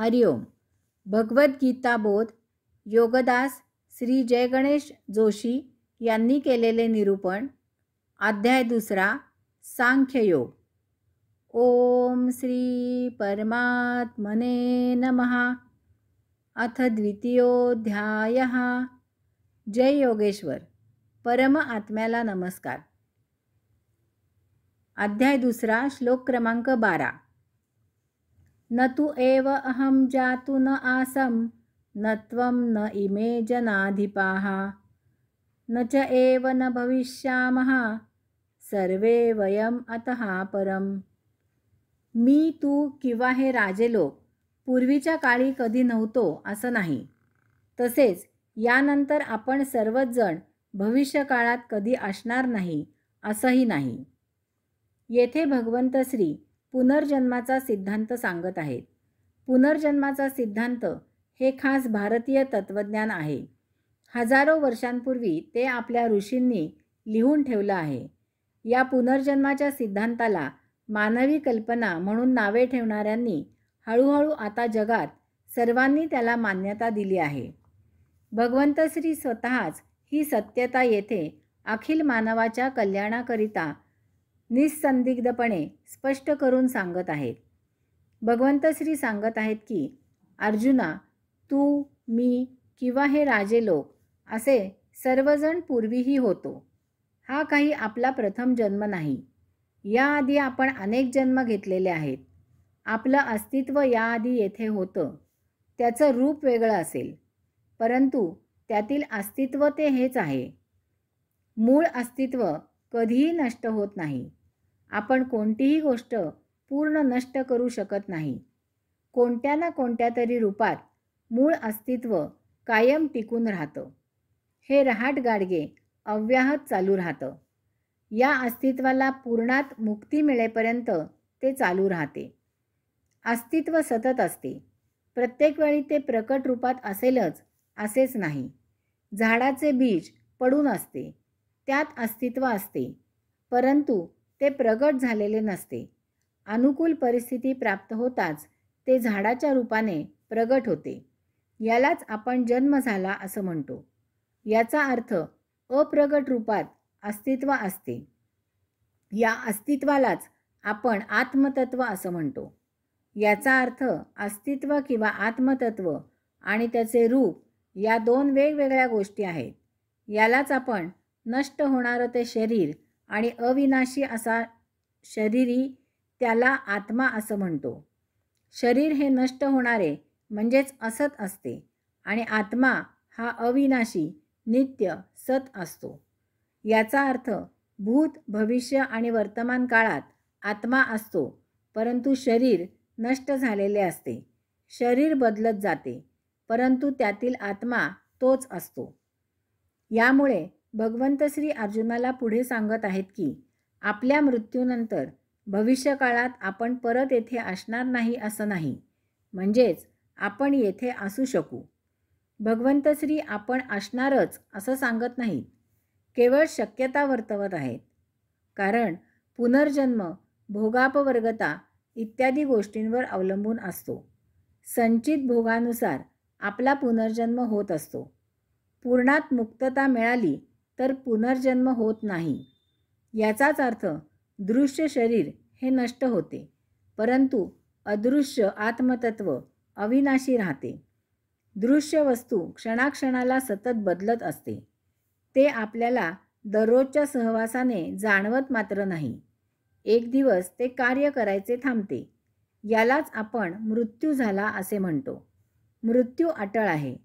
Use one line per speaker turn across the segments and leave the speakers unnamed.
हरिओम. भगवद्गीता बोध योगदास श्री जयगणेश जोशी यांनी केलेले निरूपण. अध्याय 2 सांख्ययोग. ओम श्री परमात्मने नमः. अथ द्वितीयोऽध्यायः. जय योगेश्वर. परम आत्म्याला नमस्कार. अध्याय 2 श्लोक क्रमांक 12. न तु एव अहं जातु न आसं न त्वं न इमे जनाधिपाः न च एव न भविष्यामः सर्वे वयम अतः परम. मी, तू किंवा हे राजे लोक पूर्वीच्या काळी कधी नव्हतो असं नाही. तसेच यानंतर आपण सर्वच जण भविष्यकाळात कधी असणार नाही असंही नाही. येथे भगवंत श्री पुनर्जन्माचा सिद्धांत सांगत आहेत. पुनर्जन्माचा सिद्धांत हे खास भारतीय तत्त्वज्ञान आहे. हजारो वर्षांपूर्वी ते आपल्या ऋषींनी लिहून ठेवलं आहे. या पुनर्जन्माच्या सिद्धांताला मानवी कल्पना म्हणून नावे ठेवणाऱ्यांनी हळूहळू आता जगात सर्वांनी त्याला मान्यता दिली आहे. भगवंत श्री स्वतःच ही सत्यता येथे अखिल मानवाच्या कल्याणाकरिता निस्संदिग्धपणे स्पष्ट करून सांगत आहेत. भगवंत श्री सांगत आहेत की अर्जुना, तू, मी किंवा हे राजे लोक असे सर्वजण पूर्वीही होतो. हा काही आपला प्रथम जन्म नाही. याआधी आपण अनेक जन्म घेतलेले आहेत. आपलं अस्तित्व याआधी येथे होतं. त्याचं रूप वेगळं असेल, परंतु त्यातील अस्तित्व ते हेच आहे. मूळ अस्तित्व कधीही नष्ट होत नाही. आपण कोणतीही गोष्ट पूर्ण नष्ट करू शकत नाही. कोणत्या ना कोणत्या तरी रूपात मूळ अस्तित्व कायम टिकून राहतं. हे रहाट गाडगे अव्याहत चालू राहतं. या अस्तित्वाला पूर्णात मुक्ती मिळेपर्यंत ते चालू राहते. अस्तित्व सतत असते. प्रत्येक वेळी ते प्रकट रूपात असेलच असेच नाही. झाडाचे बीज पडून असते, त्यात अस्तित्व असते, परंतु ते प्रगट झालेले नसते. अनुकूल परिस्थिती प्राप्त होताच ते झाडाच्या रूपाने प्रगट होते. यालाच आपण जन्म झाला असं म्हणतो. याचा अर्थ अप्रगट रूपात अस्तित्व असते. या अस्तित्वालाच आपण आत्मतत्व असं म्हणतो. याचा अर्थ अस्तित्व किंवा आत्मतत्व आणि त्याचे रूप या दोन वेगवेगळ्या गोष्टी आहेत. यालाच आपण नष्ट होणारं ते शरीर आणि अविनाशी असा शरीरी त्याला आत्मा असं म्हणतो. शरीर हे नष्ट होणारे म्हणजेच असत असते आणि आत्मा हा अविनाशी नित्य सत असतो. याचा अर्थ भूत, भविष्य आणि वर्तमान काळात आत्मा असतो, परंतु शरीर नष्ट झालेले असते. शरीर बदलत जाते, परंतु त्यातील आत्मा तोच असतो. यामुळे भगवंत श्री अर्जुनाला पुढे सांगत आहेत की आपल्या मृत्यूनंतर भविष्यकाळात आपण परत येथे असणार नाही असं नाही. म्हणजेच आपण येथे असू शकू. भगवंत श्री आपण असणारच असं सांगत नाहीत. केवळ शक्यता वर्तवत आहेत. कारण पुनर्जन्म भोगापवर्गता इत्यादी गोष्टींवर अवलंबून असतो. संचित भोगानुसार आपला पुनर्जन्म होत असतो. पूर्णात मुक्तता मिळाली तर पुनर्जन्म होत नाही. याचाच अर्थ दृश्य शरीर हे नष्ट होते, परंतु अदृश्य आत्मतत्व अविनाशी राहते. दृश्य वस्तू क्षणाक्षणाला सतत बदलत असते. ते आपल्याला दररोजच्या सहवासाने जाणवत मात्र नाही. एक दिवस ते कार्य करायचे थांबते. यालाच आपण मृत्यू झाला असे म्हणतो. मृत्यू अटळ आहे.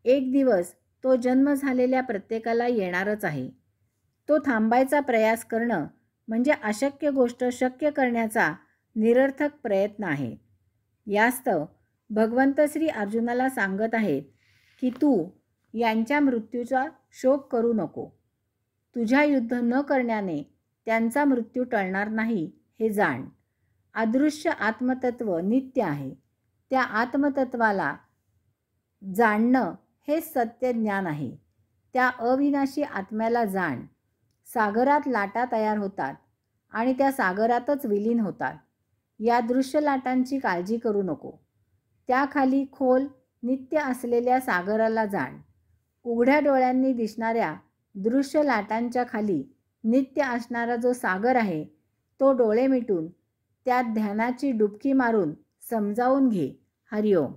एक दिवस तो जन्म झालेल्या प्रत्येकाला येणारच आहे. तो थांबायचा प्रयास करणं म्हणजे अशक्य गोष्ट शक्य करण्याचा निरर्थक प्रयत्न आहे. यास्तव भगवंत श्री अर्जुनाला सांगत आहेत की तू यांच्या मृत्यूचा शोक करू नको. तुझ्या युद्ध न करण्याने त्यांचा मृत्यू टळणार नाही हे जाण. अदृश्य आत्मतत्व नित्य आहे. त्या आत्मतत्वाला जाणणं हे सत्य ज्ञान आहे. त्या अविनाशी आत्म्याला जाण. सागरात लाटा तयार होतात आणि त्या सागरातच विलीन होतात. या दृश्य लाटांची काळजी करू नको. त्याखाली खोल नित्य असलेल्या सागराला जाण. उघड्या डोळ्यांनी दिसणाऱ्या दृश्य लाटांच्या खाली नित्य असणारा जो सागर आहे तो डोळे मिटून त्यात ध्यानाची डुबकी मारून समजावून घे. हरिओम.